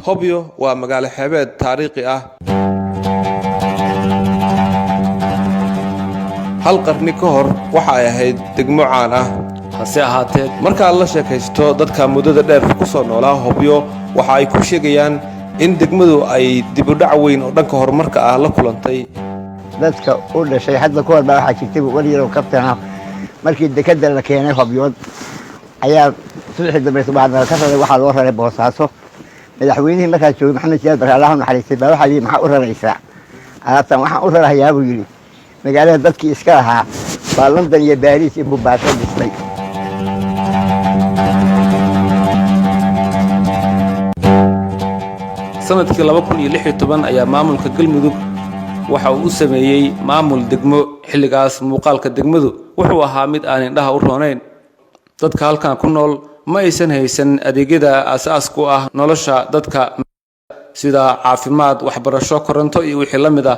Hobyo waa magaalo xeebeed taariikhi ah. hal qarni ka hor waxa ay ahayd degmo caan ah. hase ahaatee marka la sheekaysto dadka muddada dheer ku soo noolaa Hobyo waxa ay ku sheegayaan in degmadu ay dib u dhac weyn oo dhanka horumarka ah la kulantay. dadka u dhashay hadda ku walba waxa jirtay waliyo kabtana markii dekada la keenay Hobyo ayaa suuxi dambeysay baadna ka raray waxa loo raray Boosaaso madaxweynaha markaa joogay Maxamed Siyaad Barre Allah naxariistay baa waxa yiri maxaa u raraysaa alaabtan waxaan u rarayaa buu yiri magaalada dadkii iska lahaa baa London iyo Paris iyo Mombasa dhistay. sanadkii 2016 ayaa maamulka Galmudug waxa uu sameeyay maamul degmo. xilligaas muuqaalka degmadu wuxuu ahaa mid aan indhaha u roonayn. dadka halkan ku nool ma aysan haysan adeegyada aasaasku ah nolosha dadka sida caafimaad, waxbarasho, koronto iyo wixii la mid ah.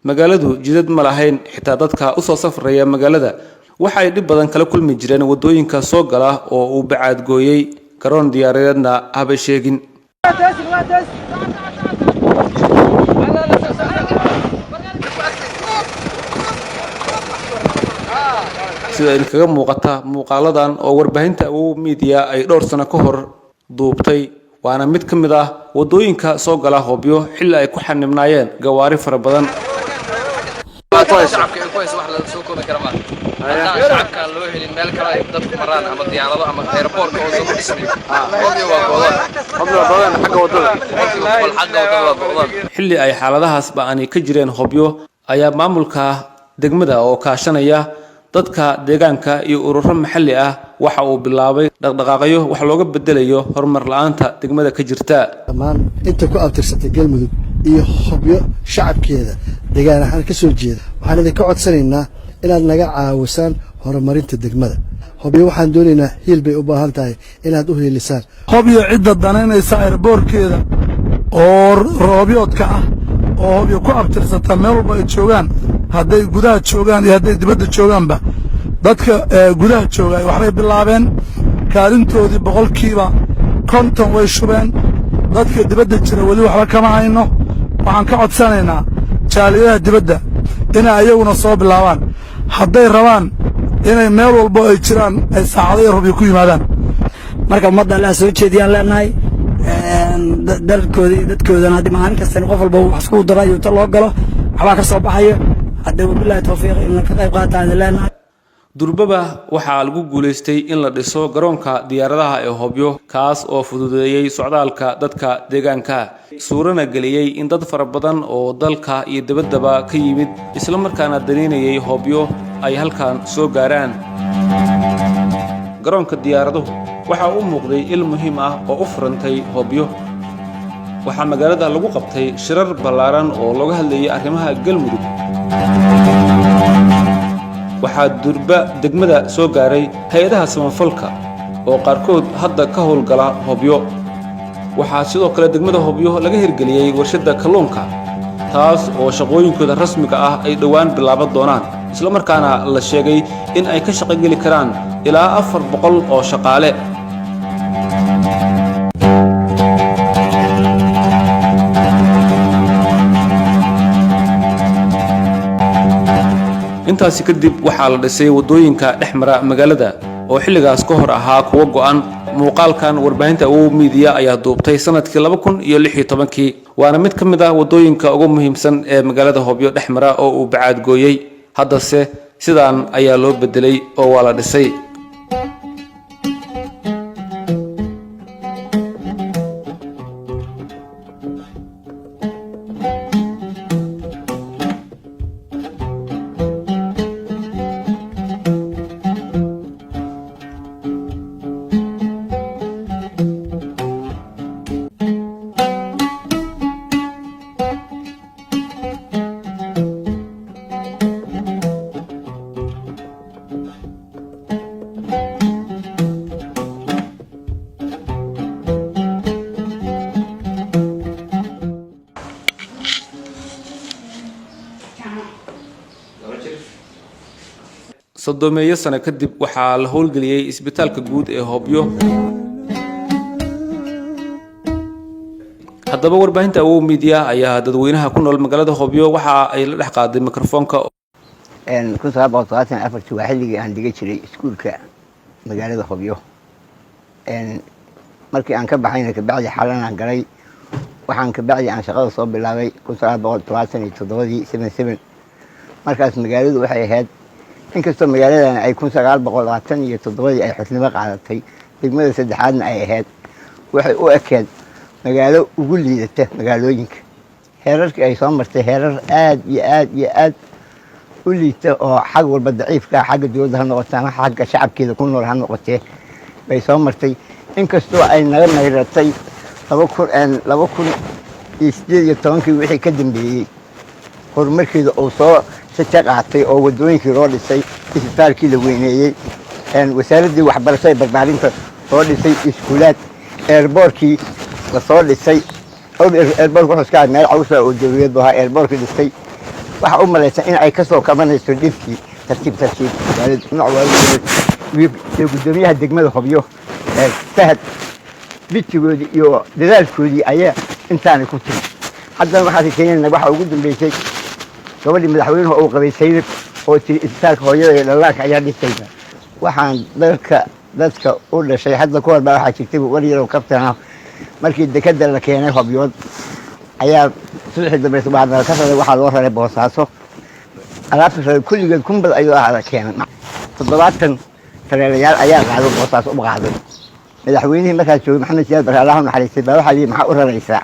magaaladu jidad ma lahayn, xitaa dadka u soo safraya magaalada waxa ay dhib badan kala kulmi jireen wadooyinka soo gala oo uu bacaad gooyay. garoon diyaareedna haba sheegin. sida in kaga muuqata muuqaaladan oo warbaahinta media ay dhowr sano ka hor duubtay, waana mid ka mid ah wadooyinka soo gala Hobyo xilli ay ku xanibnaayeen gawaari fara badan. shacabka loo helin meel kale ay dadku maraan ama diyaarado ama airport oo soo dhisnay Hobyo waa go'an xagga wadada. xilli ay xaaladahaas ba'ani ka jireen Hobyo ayaa maamulka degmada oo kaashanaya dadka deegaanka iyo ururo maxalli ah waxa uu bilaabay dhaqdhaqaaqyo wax looga bedelayo horumar la'aanta degmada ka jirta. dhammaan inta ku abtirsatay Galmudug iyo Hobyo shacabkeeda deegaan ahaan ka soo jeeda waxaan idinka codsanaynaa inaad naga caawisaan horumarinta degmada. Hobyo waxaan doonaynaa hiil bay u baahan tahay inaad u hiilisaan. Hobyo cidda danaynaysa airportkeeda oo Hobyoodka ah oo Hobyo ku abtirsata meel walba ay joogaan, hadday gudaha joogaan iyo hadday dibadda joogaanba. dadka gudaha jooga waxay bilaabeen kaalintoodii boqolkiiba 50 way shubeen. dadka dibadda jira wali waxba kama hayno. waxaan ka codsanaynaa jaaliyadaha dibadda inay ayaguna soo bilaabaan hadday rabaan inay meel walba ay jiraan ay saacado yar Hobyo ku yimaadaan. marka ummadda la soo jeediyaan leenahay dalkoodii dadkoodana hadii maalin kasta qof walba wax isku darayo inta loo galo waxba ka soo baxayo hadda wabillahi tawfiiq in ka qayb qaataan leenahay. durbaba waxaa lagu guuleystay in la dhiso garoonka diyaaradaha ee Hobyo, kaas oo fududeeyay socdaalka dadka deegaanka, suurana galiyay in dad fara badan oo dalka iyo dibaddaba ka yimid isla markaana daneynayay Hobyo ay halkan soo gaaraan. garoonka diyaaraduhu waxa uu muuqday il muhiim ah oo u furantay Hobyo. waxaa magaalada lagu qabtay shirar ballaaran oo looga hadlayay arrimaha Galmudug. waxaa durba degmada soo gaaray hay'adaha samafalka oo qaarkood hadda ka howlgala Hobyo. waxaa sidoo kale degmada Hobyo laga hirgeliyay warshadda kalluunka, taas oo shaqooyinkooda rasmiga ah ay dhowaan bilaaban doonaan, isla markaana la sheegay in ay ka shaqo geli karaan ilaa 400 oo shaqaale. intaasi kadib waxaa la dhisay wadooyinka dhexmara magaalada oo xilligaas ka hor ahaa kuwa go'an. muuqaalkan warbaahinta media ayaa duubtay sanadkii 2016, waana mid ka mid ah wadooyinka ugu muhiimsan ee magaalada Hobyo dhexmara oo uu bacaad gooyay. haddase sidaan ayaa loo bedelay oo waa la dhisay. sodomeeyo sano kadib waxaa la howlgeliyay isbitaalka guud ee Hobyo. haddaba warbaahinta Awow Media ayaa dadweynaha ku nool magaalada Hobyo waxa ay la dhex qaaday mikrofoonka kun sagaal boqol todobaatan iyo afartii waa xilligii aan dhiga jiray iskuulka magaalada Hobyo. markii aan ka baxayna kabacdi xalan aan galay waxaan kabacdi aan shaqada soo bilaabay kun sagaal boqol todobaatan iyo toddobadii 77 markaas magaaladu waxay ahayd inkastoo magaaladan ay kun sagaal boqol labaatan iyo toddobadii ay xusnimo qaadatay degmada saddexaadna ay ahayd waxay u ekeed magaalo ugu liidata magaalooyinka heerarkii ay soo martay heerar aad iyo aad u liita oo xag walba daciifka xagga dowladda ha noqotee ama xagga shacabkeeda ku nool ha noqotee bay soo martay inkastoo ay naga mayratay 2018 wixii ka dambeeyey horumarkeeda uu soo shaqo qaatay oo wadooyinkii loo dhisay isbitaalkii la weyneeyey wasaaraddii waxbarashada barbaarinta loo dhisay iskuulaad airboortkii la soo dhisay airboork wuxuu iska meel cawsa oo dowladeed buu ahaa airboorkii dhistay waxa u malaysan in ay ka soo kabanayso dhibkii tartiib gudoomiyaha degmada Hobyo fahad bitigoodii iyo dadaalkoodii ayaa intaanay ku tiri haddana waxaan keenayna waxa ugu dambeysay gabadhii madaxweynuhu uu qabay Sayd oo tiri isbitaalka hooyada iyo dhallaanka ayaa dhisaysa waxaan dadka u dhashay hadda ku walba waxa jirtay war yar oo kabtana markii dekada la keenay Hobyo ayaa suuxi dambe subaxda ka soo waxa loo raray boosaaso alaabta kulligeed kumbad ayuu ahaa keenay 70 taleelayaal ayaa qaado boosaaso u qaaday madaxweynihii markaas joogay maxamed siyaad barre Allah naxariistay baa waxa maxaa u raraysaa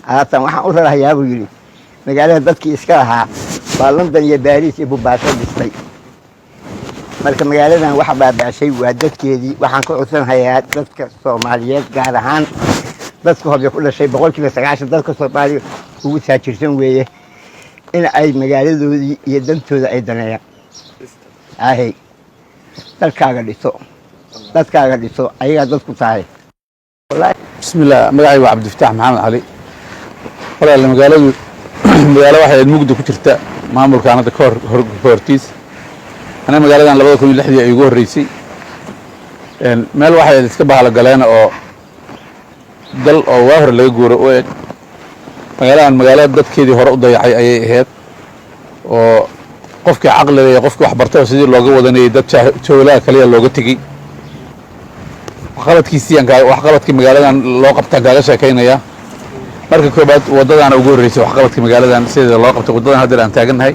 alaabtan waxaan u rarayaa buu yiri magaalada dadkii iska lahaa waa London iyo Paris iyo Buubaaso dhistay marka magaaladan waxa baabaashay waa dadkeedii waxaan ku codsanayaa dadka Soomaaliyeed gaar ahaan dadka Hobyo ku dhashay 90% dadka Soomaaliyeed ugu saajirsan weeye in ay magaaladoodii iyo dantooda ay daneeyaan dalkaaga dhiso ayaga dadku tahay bismillaah magacaygu waa Cabdifataax Maxamed Cali walaal magaaladu waxay mugdi ku jirta maamulkan hadda hortiis ana magaaladan 2006 ay ugu horeysay meel waxay iska bahal galeen oo dal oo waa hore laga guuro oo magaalada dadkeedii hore u dayacay ayay ahayd oo qofkii caqliga iyo qofkii wax bartay sidii looga wadanayay dad jawlaha kaliya looga tagay waxqabadkii magaaladan loo qabtaan kaaga sheekaynaya marka koobaad wadadana ugu horeysay waxqabadkii magaaladan sida loo qabtay wadadan hadda aan taaganahay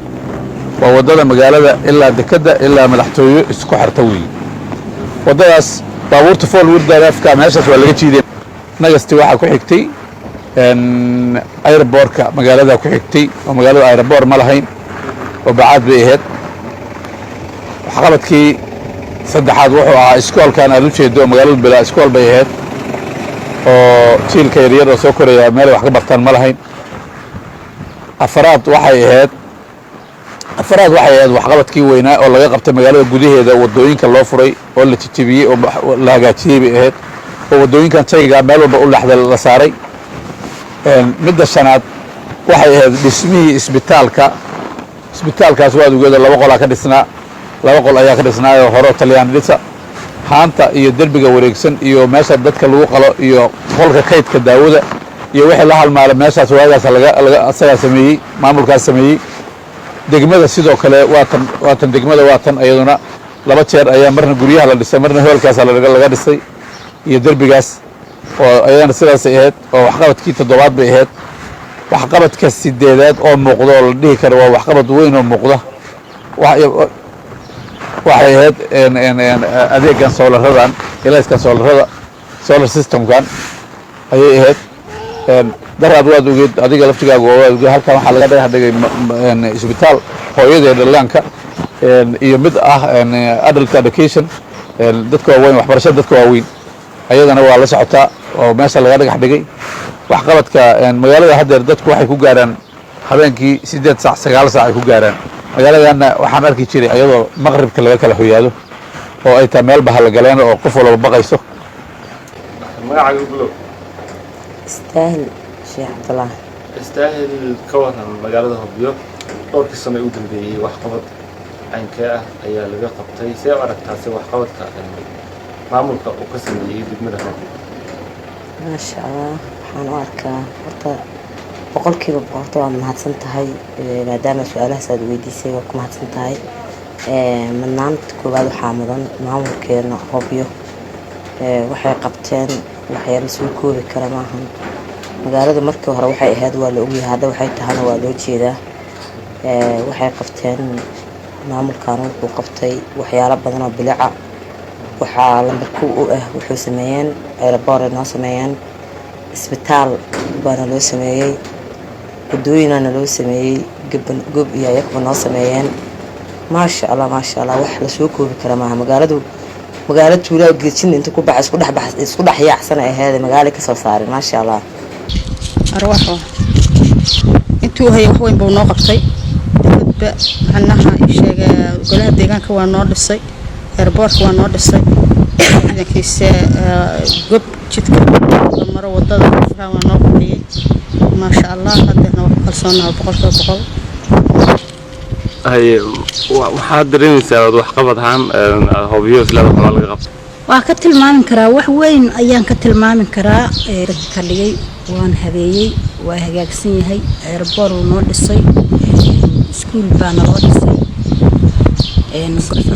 waa wadada magaalada ilaa dekada ilaa madaxtooyo isku xirta weey wadadaas baabuurta fool wadaafka meeshaas waa laga jiiday nagasti waxa ku xigtay airportka magaalada ku xigtay oo magaalada airport ma lahayn oo bacaad bay ahayd waxqabadkii saddexaad wuxuu ahaa iskoolkan aad u jeedo magaalada bilaa iskool bay ahayd oo jiilka yaryar oo soo koraya meel wax ka bartaan ma lahayn afraad waxay ahayd waxqabadkii weynaa oo laga qabtay magaalada gudaheeda wadooyinka loo furay oo la tijibiyey oo la hagaajiyey bay ahayd oo wadooyinkan shayga meel walba u dhaxda la saaray midda shanaad waxay ahayd dhismihii isbitaalkaas waa ugeeda 2 qol ka dhisnaa 2 qol ayaa ka dhisnaa oo hore Talyaani dhisa haanta iyo derbiga wareegsan iyo meesha dadka lagu qalo iyo qolka kaydka daawada iyo wixii la halmaala meeshaas waagaas laga asaga sameeyay maamulkaas sameeyay degmada sidoo kale waa tan degmada waa tan ayaduna 2 jeer ayaa marna guryaha la dhisay marna hoolkaas laga dhisay iyo derbigaas oo ayadana sidaas ahayd oo waxqabadkii 7 bay ahayd waxqabadka 8aad oo muuqdo oo la dhihi karo waa waxqabad weyn oo muuqda waxay ahayd adeegan soolaradan ilaaskan soolarada solar systemkan ayay ahayd daraad waad ogeed adiga laftigaagu halkan waxa laga dhigay isbitaal hooyada dhallaanka iyo mid adult education dadka waaweyn waxbarashada dadka waaweyn ayadana waa la socotaa oo meesha laga dhigay waxqabadka magaalada hadda dadku waxay ku gaaraan habeenkii 8 saac 9 saac ay ku gaaraan magaaladana waxaan arki jiray ayadoo maqribka laga kala hoyaado oo ay taa meel bahal galeen oo qof walba baqayso magacaagu gulo istaahil Sheekh Abdullah istaahil ka waran magaalada Hobyo dhowrkii sano u dambeeyay waxqabad aynka ayaa laga qabtay si aragtaasi waxqabadka maamulka uu ka sameeyay degmada Hobyo ma sha Allah waxaan u arkaa horta boqolkiiba boqolta waa mahadsan tahay maadaama su-aalahaas aad weydiisay waa ku mahadsan tahay mudnaanta koowaad waxaa mudan maamulkeena hobyo waxay qabteen waxyaala soo koobi kara maahan magaalada markii hore waxay ahayd waa la ogyahay hadda waxay tahana waa loo jeedaa waxay qabteen maamulkan wuxuu qabtay waxyaalo badan oo bilica waxaa lambar kow u ah wuxuu sameeyeen aeroboort noo sameeyeen isbitaal baana loo sameeyey wadooyinana loo sameeyey gob iyo ayagba noo sameeyeen maasha allah wax la soo koobi kara maaha magaalo tuulaa geejin inta ku bax isku dhex yaacsan ahayd magaalo ka soo saaray maasha allah arwaxo intuu hay wax weyn buu noo qabtay dadba macnaha sheega golaha deegaanka waa noo dhisay airport waa noo dhisay ciidankiisa gob jidka maro wadada waa noo qodiyay maasha allah hadana wax kalsoonaa boqol هاي waxaad dareemaysaa wax qabad ahaan hobyo isla wax laga qabto waa ka tilmaamin karaa wax weyn ayaan ka tilmaamin karaa ka dhigay waan habeeyay waa hagaagsan yahay airport noo dhisay iskuul baa noo dhisay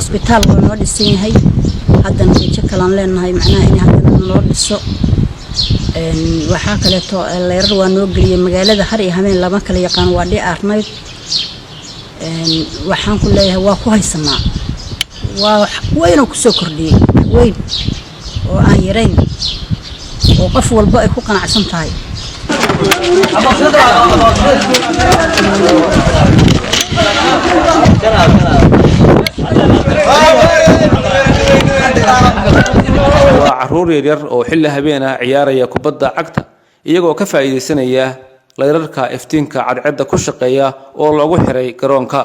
isbitaal waa noo dhisan yahay haddana rajo kalaan leenahay macnaha in haddana noo dhiso waxaa kaleeto leerar waa noo geliyay magaalada har iyo habeen lama kala yaqaan waa dhiarnayd waxaan ku leeyahay waa ku haysanaa waa wax weyn oo ku soo kordhiyay weyn oo aan yareyn oo qof walba ay ku qanacsan tahay waa caruur yaryar oo xilli habeen ah ciyaaraya kubadda cagta iyagoo ka faa'iideysanaya leerarka iftiinka cadceedda ku shaqeeya oo lagu xiray garoonka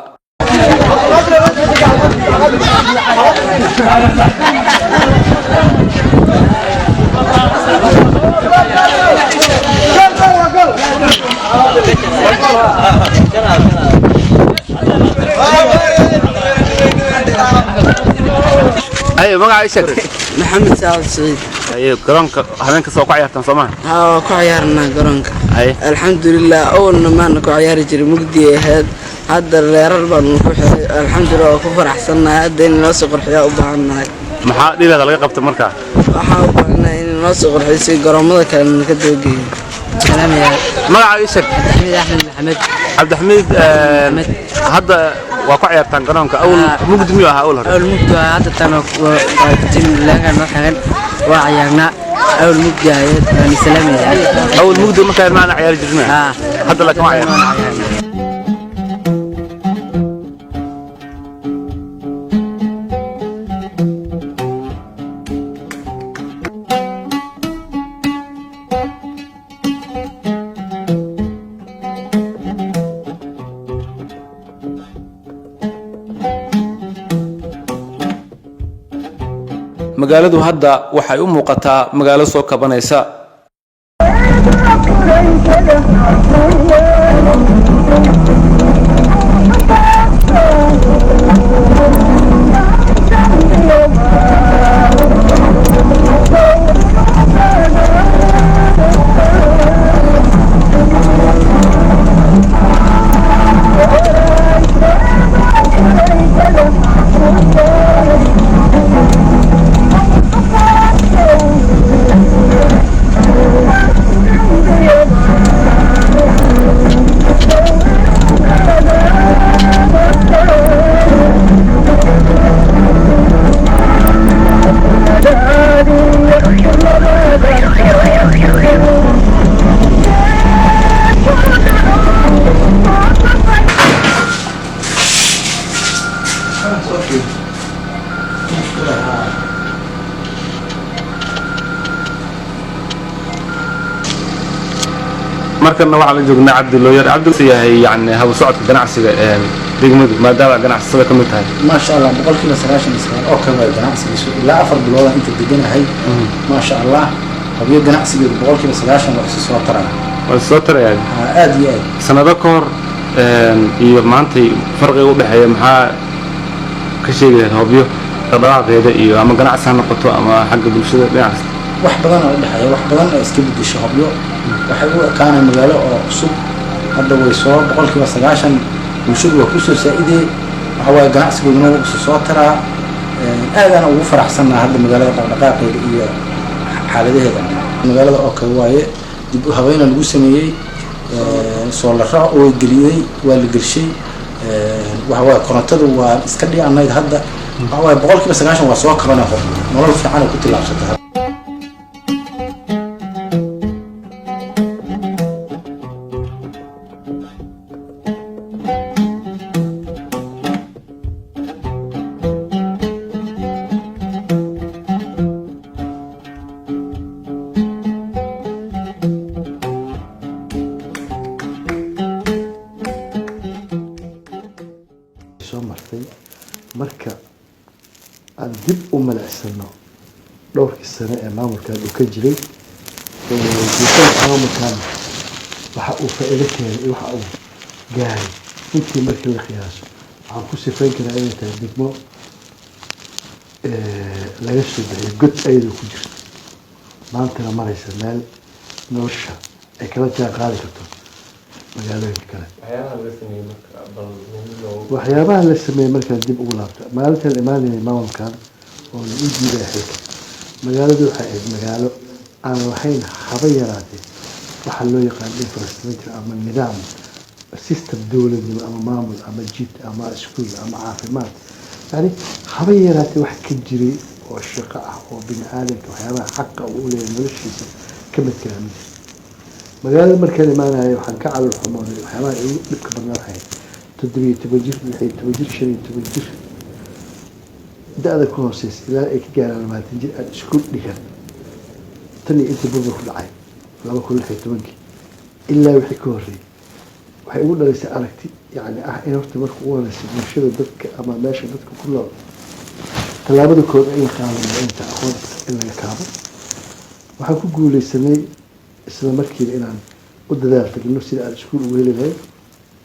أي ما قاعد يشكل محمد سعد سعيد أي قرنك هذين كسوق عيارتنا سماه ها كعيارنا قرنك أي الحمد لله أول ما نكو عيار جري مجدي هذا الريال الحمد لله كفر أحسننا هذا الناس قرحية وبعنا محا ليه هذا قبت المركع وحاول إن الناس قرحية قرامة كان كدوجي كلام يا ما قاعد يشكل عبد الحميد هذا واقع يرتان قرانك أول مقدم يوها أول هذا تنا وتم لنا مثلا وعيارنا أول مقدم يعني سلامي أول مقدم ما كان معنا عيال جرنا هذا لك معي magaaladu hadda waxay u muuqataa magaalo soo kabanaysa markana waxa la joognaa Cabdullooyar yahay yani hawo socodka ganacsiga degmadu maadaama ganacsiga ka mid tahay ما شاء الله بقول كل سراشن إسرائيل أو كم جناس لا أفر بالوضع أنت تدينا هاي ما شاء الله أبي جناس بقول كل سراشن وحسس وطرنا والسوتر يعني آدي سنة ذكر معنتي فرق وضحية محا كشيء هوبيو قضاء غيره أما جناس نقطة أما حق بالشدة جناس wax badan oo dhexeeya wax badan oo iska bedesho hobyo waxay u ekaanay magaalo oo cusub hadda way soo boqolkiiba 90 bulshadu waa kusoo saaidey waxa waaye ganacsigooduna wuu soo taraa aadana ugu faraxsanaa hadda magaalada dhaqdhaqaaqeeda iyo xaaladaheeda magaalada oo kale waaye dib u habeyn lagu sameeyay soolaro oo geliyay waa la gelshay waxa waaye korontadu waa iska dhiyanayd hadda waxa waaye boqolkiiba 90 waa soo kabanaa nolol fiican ku tilaabsatay marka aan dib u malacsano dhowrkii sano ee maamulkan uu ka jiray maamulkan waxa uu faa'iido keenay waxa uu gaaray intii markii la qiyaaso waxaan ku sifayn karaa inay tahay degmo laga soo bixiyay god ayadoo ku jirto maantana maraysa meel nolosha ay kala jaan qaadi karto magaalooyinka kale waxyaabaha la sameeyey markaan dib ugu laabta maalintan imaanayay maamulkan oo la u diiday xilka magaaladu waxay ahayd magaalo aan lahayn haba yaraatee waxa loo yaqaan infrastructure ama nidaam system dowladnimo ama maamul ama jid ama iskuul ama caafimaad yani haba yaraatee wax ka jiray oo shaqo ah oo bini aadamka waxyaabaha xaqa uu leeyahay noloshiisa ka mid kala magaalada markaan imaanayay waxaan ka calol xumooday waxyaabaha ugu dhibka badnaa waxay 17 jir 16 jir 15 jir da'da ku hooseysa ilaa ay ka gaaraan 20 jir aad isku dhigan tan iyo intii burbur ku dhacay 2016 ilaa wixii ka horreeyay waxay ugu dhalaysay aragti yani ah in horta marka ugu horreysay bulshada dadka ama meesha dadka ku nool tallaabada kood ay qaadaan inta aqoon in laga kaabo waxaan ku guuleysanay isla markiiba inaan u dadaal tagno sida aan iskuul ugu heli lahayn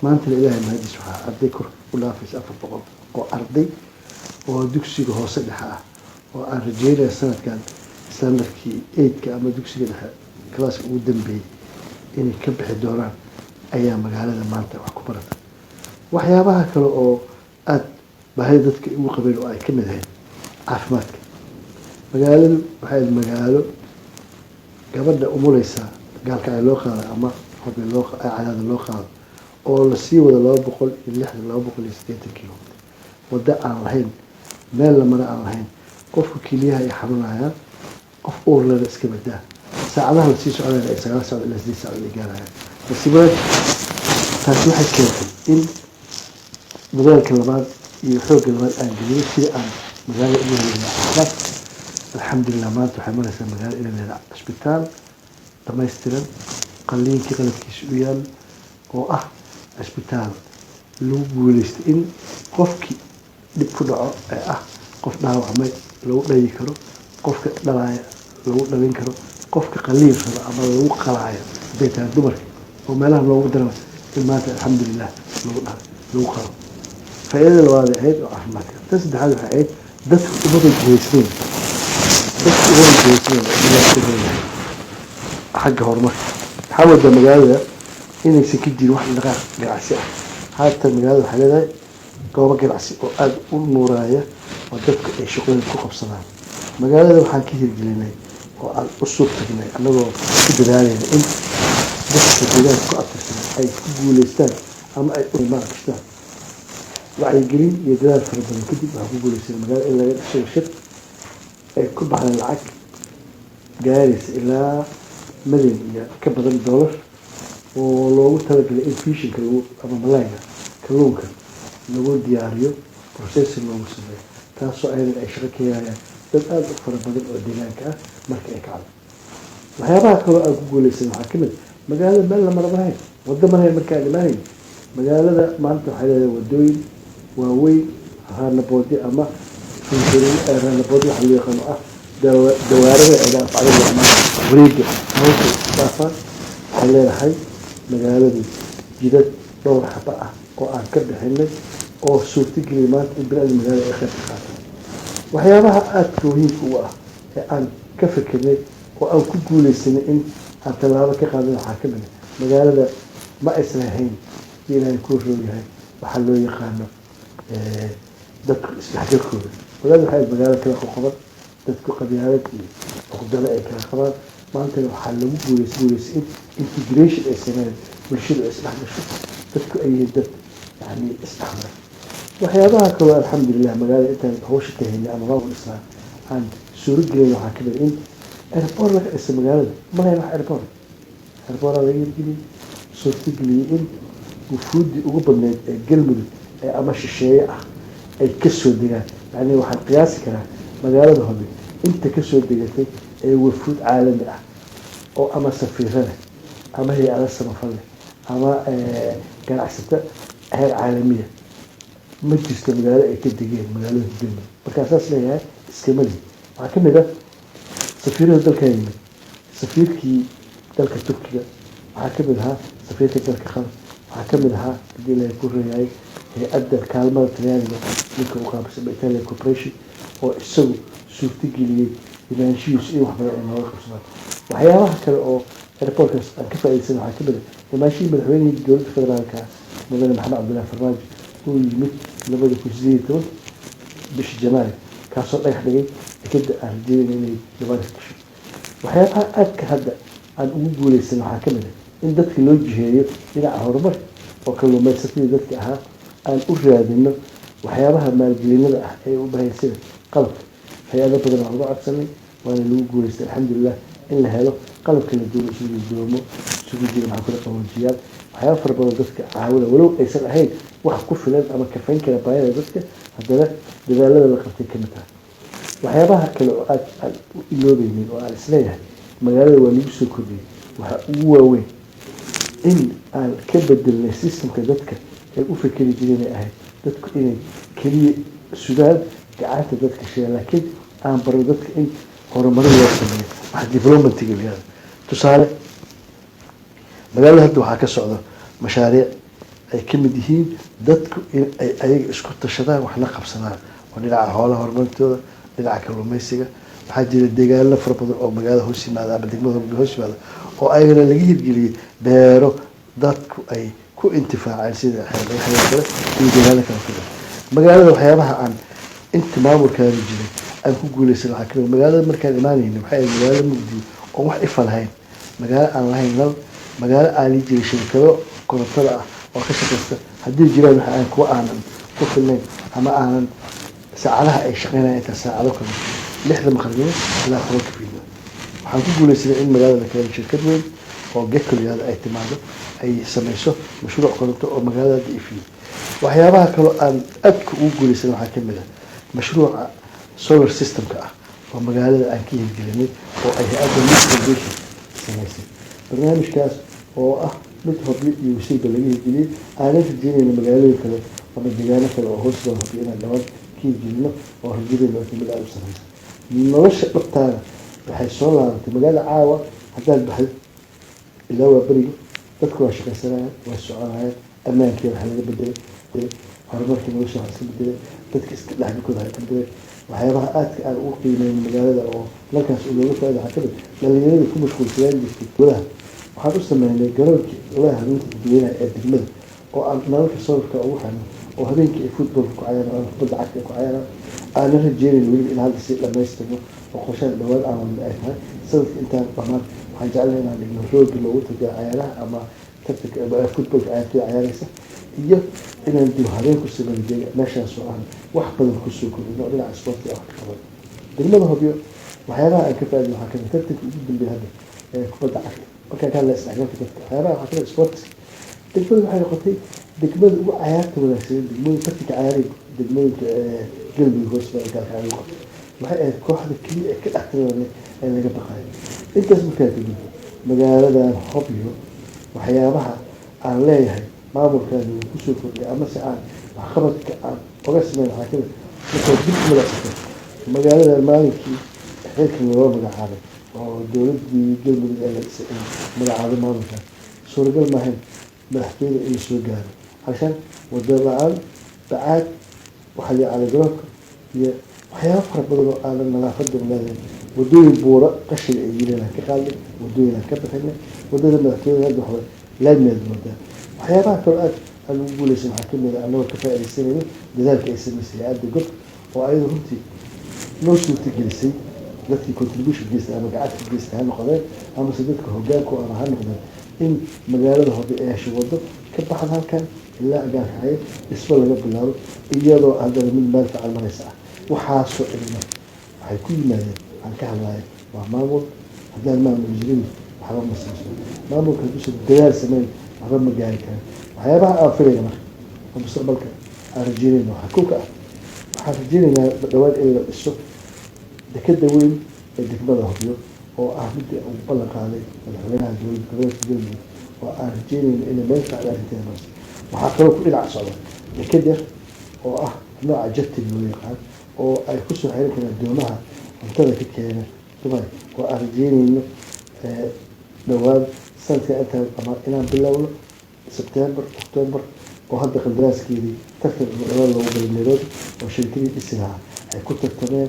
maantana ilaahay mahadiis waxaa arday kor u dhaafaysa 400 oo arday oo dugsiga hoose dhexe ah oo aan rajeynaya sanadkan sanadkii 8ka ama dugsiga dhexe class ugu dambeeyay inay ka bixi doonaan ayaa magaalada maanta wax ku barata waxyaabaha kale oo aad baahida dadka ugu qabeen oo ay ka mid ahayd caafimaadka magaaladu waxay magaalo gabadha umuleysa gaalka ay loo qaado ama hobby loo cadaada loo qaado oo la sii wada 260 kilomitir wada aan lahayn meel la mara aan lahayn qofku kiliyaha ay xanuunayaan qof uur leh iska badaa saacadaha la sii soconaya ay 9 saacadood ilaa 10 saacadood gaarayaan nasiibad taasi waxay keentay in dadaalka labaad iyo xoogga labaad aan geliyay sidii aan magaalada ugu helnay alxamdulillah maanta waxay maraysaa magaalada inay leedahay isbitaal dhamaystiran qalliinkii qalabkiisa u yaal oo ah isbitaal lagu guuleystay in qofkii dhib ku dhaco ee ah qof dhaawacmay lagu dhayi karo qofka dhalaya lagu dhalin karo qofka qalliin raba ama lagu qalaayo haday tahay dumarka oo meelaha loogu daro in maanta alxamdulillah lagu qalo faa'iidada labaad ay ahayd oo caafimaadka tan saddexaad waxay ahayd dadka umada guuleysteen xagga horumarka waxaa wada magaalada inaysan ka jirin wax dhaqaaq ganacsi ah haatan magaalada waxay leedahay goobo ganacsi oo aada u nuuraya oo dadka ay shaqooyin ku qabsadaan magaalada waxaan ka hirgelinay oo aan u suuq tagnay annagoo ku dadaalayna in dadka deegaanka ku abtirsan ay ku guuleystaan ama ay u maalgashtaan wacyigelin iyo dadaal fara badan kadib waxaan ku guuleysana magaalada in laga dhashay shir ay ku baxdeen lacag gaaraysa ilaa milyan iyo ka badan dollar oo loogu talagalay in fishinka ama malayga kalluunka lagu diyaariyo processing loogu sameeyo taasoo ayadan ay shaqo keenayaan dad aada u fara badan oo deegaanka ah marka ay kacdo waxyaabaha kaloo aan ku guuleysan waxaa kamid magaalada meel la mara lahayn waddo marahayn markaan imaanayn magaalada maanta waxay leedahay wadooyin waaweyn raanaboodi ama raanaboodi waxa loo yaqaano ah dawaarada ay dhaafacday ama wareega hawsha dhaafaan waxay leedahay magaaladu jidad dhowr xaba ah oo aan ka bixinay oo suurtageliyay maanta in bini'aadam magaalada ay qayb ka qaataan waxyaabaha aadka muhiimka u ah ee aan ka fikirnay oo aan ku guulaysanay in aan tallaabo ka qaadan waxaa ka mid ah magaalada ma aysan ahayn inaan ku roogyahay waxaa loo yaqaano dadku isdhexgalkooda magaalada waxay magaalo kala qoqoban dadku qabyaalad iyo uqdalo ay kala qabaan maantana waxaa lagu guulaysay in integration ay sameeyaan bulshada ay isdhexgasho dadku ay yihiin dad yani isdhexmara waxyaabaha kaloo alxamdulilah magaalada intaan hawsha ka haynay ama maamul islaan aan suuragelin waxaa ka mid in airport laga dhisa magaalada malayn wax airport laga hirgeliyey suurtageliyey in wufuuddii ugu badneyd ee galmudug ee ama shisheeye ah ay kasoo degaan yani waxaan qiyaasi karaa magaalada hobe inta kasoo degatay ee wafuud caalami ah oo ama safiiro leh ama hay-ada samafal leh ama ganacsato heer caalamiya ma jirto magaalo ay ka degeen magaalada galmudug markaa saas leeyahay iskama lihi waxaa ka mid ah safiirada dalkan yimid safiirkii dalka turkiga waxaa ka mid ahaa safiirka dalka qatar waxaa ka mid ahaa hadii la ku reeyay hay-adda kaalmada talyaaniga ninka u qaabsan Italian Corporation oo isagu suurtageliyey imaanshihiisu in wax badan ay nooga qabsadaan waxyaabaha kale oo airportkaas aan ka faa'iidaysan waxaa ka mid ah imaanshihii madaxweynihii dowladda federaalka mudane maxamed cabdullaahi farmaajo uu yimid 2018 bishii Janaayo kaasoo dhagax dhigay dekeda aan rajeynayna inay dhibaato gasho waxyaabaha aadka hadda aan ugu guulaysan waxaa ka mid ah in dadka loo jiheeyo dhinaca horumar oo kalluumaysatada dadka ahaa aan u raadino waxyaabaha maalgelinada ah ee u baahan sida qalabka hay-ado badan aan uga codsanay waana lagu guulaystay alxamdulilah in la helo qalabka la duulo isugu doomo isugu jira maxaa kula qaboojiyaal waxyaaba fara badan dadka caawina walow aysan ahayn wax ku filan ama kafayn kara baahida dadka haddana dadaalada la qabtay ka mid tahay waxyaabaha kale oo aad u iloobeynin oo aan isleeyahay magaalada waa lagu soo kordhiyey waxaa ugu waaweyn in aan ka bedelnay systemka dadka ay u fikeri jireen ay ahayd dadku inay keliya sugaan gacanta dadka sheegaan laakiin aan barno dadka in horumarin loo sameeyo wax developmentiga layaado tusaale magaalada hadda waxaa ka socda mashaariic ay ka mid yihiin dadku in ay ayaga isku tashadaan wax la qabsadaan oo dhinaca xoolaha horumarintooda dhinaca kalluumaysiga waxaa jira deegaano fara badan oo magaalada hoos yimaada ama degmada hoos yimaada oo ayagana laga hirgeliyey beero dadku ay ku intifaaceen sida xeeladaha kale iyo deegaano kale ku jira magaalada waxyaabaha aan inta maamulkaanu jiray aan ku guulaysan waxaa kamid magaalada markaan imaanayna waxay ahayd magaalo mugdi oo wax ifa lahayn magaalo aan lahayn nal magaalo aan lii jiray shirkado korontada ah oo ka shaqaysta haddii jiraan waxa aan kuwa aanan ku filnayn ama aanan saacadaha ay shaqeynayaan inta saacado kale 6 maqribimo ilaa 10 fiidnimo waxaan ku guulaysanay in magaalada la keeno shirkad weyn oo gekoliyaada ay timaado ay samayso mashruuc koronto oo magaalada ifiyo waxyaabaha kale aan aadka ugu guulaysan waxaa ka mid ah mashruuca solar systemka ah oo magaalada aan ka hirgelinay oo ay hay-adda Mid Foundation samaysay barnaamijkaas oo ah mid hobyo iyo wasiirba laga hirgeliyey aanan rajeynayna magaalooyin kale ama deegaano kale oo hoos loo hobyo inaan dhawaan ka hirgelino oo rajadeena mid aad u sareysa nolosha dhabtaana waxay soo laabatay magaalada caawa haddaad baxday ilaa waa beriga dadku waa shaqaysanayaan waa soconayaan ammaankeeda waxa laga bedelay horumarkii nolosha waxa iska bedelay dadka iska dhexgalkooda waxa ka bedelay waxyaabaha aadka aan ugu qiimeyn magaalada oo halkaas uu looga faa'iido waxaa kamid dhalinyarada ku mashquulsanaan jirtay golaha waxaan u sameynay garoonkii golaha habeenka dadweynaha ee degmada oo aan nalalka sawirka ugu xirno oo habeenkii ay footballka ku cayaaraan ama kubadda cagta ku cayaaraan aanan rajeynayn weliba in hadda si dhamaystirno oo qorshaha dhawaad aan wadna ay tahay sanadka intaan dhammaan waxaan jeclahay inaan dhigno roogi loogu tagay cayaaraha ama tartanka footballka ciyaartoyda cayaaraysa iyo inaan dib habeen ku sameeyo meeshaas oo aan wax badan kusoo kordhino dhinaca sportka wax ka qaban degmada hobyo waxyaabaha aan ka faa'iido waxaa kamid tartanka ugu dambeeya hadda ee kubadda cagta markaan ka hadla isdhexgalka dadka waxyaabaha waxaa kamid sports degmada waxay noqotay degmada ugu cayaarta wanaagsan degmada tartanka cayaariga degmooyinka galmudug hoos baa gaalka ugu qabtay waxay ahayd kooxda keliya ee ka dhex tiranay ee laga baqayo intaas markaa ka gudbo magaaladan hobyo waxyaabaha aan leeyahay maamulkaani uu kusoo kordhiyay amase aan waxqabadka aan oga sameyn waxaa kamid markaa dib malacsatay magaaladan maalinkii xilkan loo magacaabay oo dowladii galmudug ee la dhisay in magacaabay maamulkan suuragal maahayn madaxtooyada in la soo gaaro halshan wada la-aan bacaad waxaa la cali garoonka iyo waxyaaba fara badan oo aanan nadaafada magaalada wadooyin buura qashin ay yihiin aan ka qaadnay wadooyin aan ka bixinay wadada madaxtooyada hadda waxa laamiyaad moodaa waxyaabaha kale aan ugu guulaysan waxaa kamid ah annagoo ka faa'iidaysanayno dadaalka ay samaysay hay-adda god oo ayada runtii noo suurtagelisay dadkii contribution geystay ama gacanta geystay ha noqdeen amase dadka hoggaanku ama ha noqdeen in magaalada hore ay hesho waddo ka baxda halkan ilaa agaarkacayo dhismo laga bilaabo iyadoo haddana mid meel fiican maraysa ah waxaasoo cilma waxay ku yimaadeen aan ka hadlaaya waa maamul haddaan maamul jirin waxba ma sameyso maamulka hadduusan dadaal samayn waxba ma gaari karan waxyaabaha aan filayna marka oo mustaqbalka aan rajeynayna waxaa kow ka ah waxaan rajeynaynaa dhawaan in la dhiso dekeda weyn ee degmada Hobyo oo ah mid uu ballan qaaday madaxweynaha dowladda gobolka Galmudug oo aan rajeynayno in meel fiican arrinteeda marayso waxaa kaloo ku dhinac socda deked yar oo ah nooca jetting loo yaqaan oo ay kusoo xiran karaan doomaha cuntada ka keena Dubai oo aan rajeynayno dhawaan sanadka intaan ama inaan bilowno September October oo hadda qandaraaskeedii tartan dhawaan loogu galay Nairobi oo shirkadii dhismaha ay ku tartameen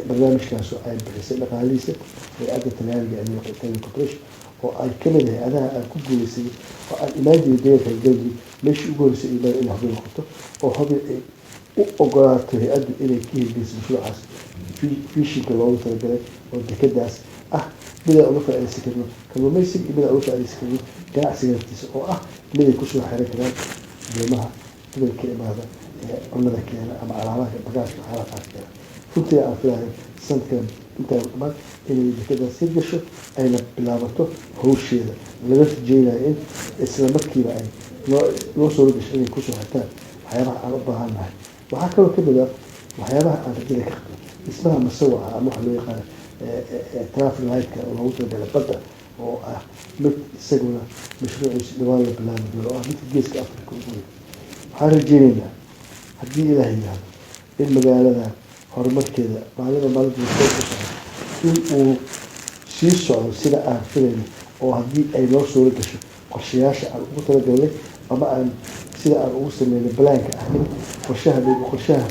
barnaamijkaas oo ay bixisay dhaqaalihiisa hay-adda Talyaaniga ee European Corporation oo ay ka mid hay-adaha aan ku guulaysay oo aan imaanjiri deegaanka Galmudug meeshii ugu horreysay imaan in Hobyo noqoto oo Hobyo ay u ogolaato hay-addu inay ka hirgeliso mashruucaas fishinka loogu talagalay oo dekedaas ah mida uga faa'iidaysan karno kalluumaysiga iyo mida uga faa'iidaysan karno ganacsiga naftiisa oo ah miday kusoo xiran karaan doomaha Dubai ka imaada ee cunnada keena ama alaabaha bagaashka xaaladaas keena runtii aan filayo sanadkan intaan dhammaan inay dekedaas hirgasho ayna bilaabato hawsheeda laga rajeynayo in isla markiiba ay loo soo gasho inay kusoo xirtaan waxyaabaha aan u baahannahay waxaa kaloo ka mid ah waxyaabaha aan rajada ka qabno dhismaha masawaca ama waxa loo yaqaano traffic lightka oo loogu talagalay badda oo ah mid isaguna mashruuciisa dhawaan la bilaabi doono oo ah midka geeska Afrika ugu weyn waxaan rajeynaynaa haddii ilaahay yidhaahdo in magaalada horumarkeeda maalinta in uu sii socdo sida aan filayno oo haddii ay noo suuro gasho qorshayaasha aan ugu talagalnay ama aan sida aan ugu sameynay balaanka ahayn qorshaha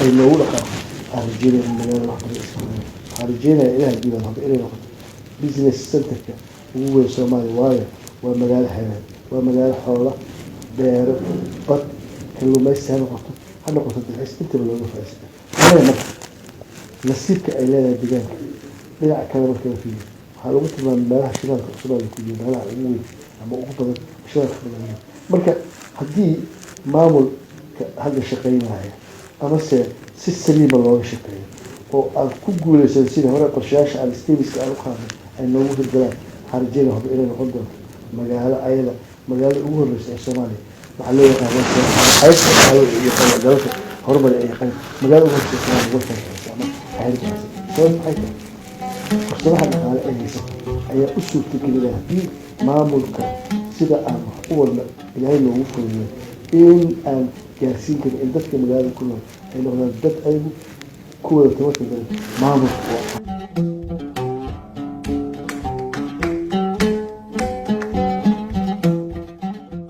ay noogu dhaqaaqo aan rajeynaya in magaalada wax badan iska wadaan waxaan rajeynaya ilaahay diiwaanhoda inay noqoto business centerka ugu weyn Soomaaliya waayo waa magaalo xeebeed waa magaalo xoola beero bad kalluumaysi ha noqoto dalxiis intaba looga faa'iidaysto marka nasiibka ay leedahay deegaanka dhinaca kale marka la fiiriyo waxaa lagu tilmaamay meelaha shidaalka Soomaaliya ku jira meelaha ugu weyn ama ugu badan shidaalka badan marka haddii maamulka hadda shaqeynaya amase si saliima looga shaqeeyo oo aan ku guulaysan sidii hore qorshayaasha aan stabiliska aan u qaadnay ay noogu hirgalaan waxaan rajeynaya Hobyo inay noqon doonto magaalo ugu horreysa ee Soomaaliya waxaa loo yaqaanaa dalalka horumar ay yaqaan magaalo ugu horreysa ama fursadaha dhaqaale ee haysa ayaa u suurtagelina haddii maamulka sida aan wax u wadna ilaahay noogu fuliyo in aan gaarsiin karin in dadka magaalada ku nool ay noqdaan dad ayagu ku wada tabarka garan maamulka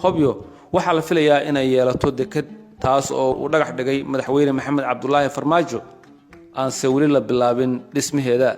Hobyo waxaa la filayaa inay yeelato deked taas oo uu dhagax dhigay madaxweyne Maxamed Cabdullaahi Farmaajo aan se weli la bilaabin dhismaheeda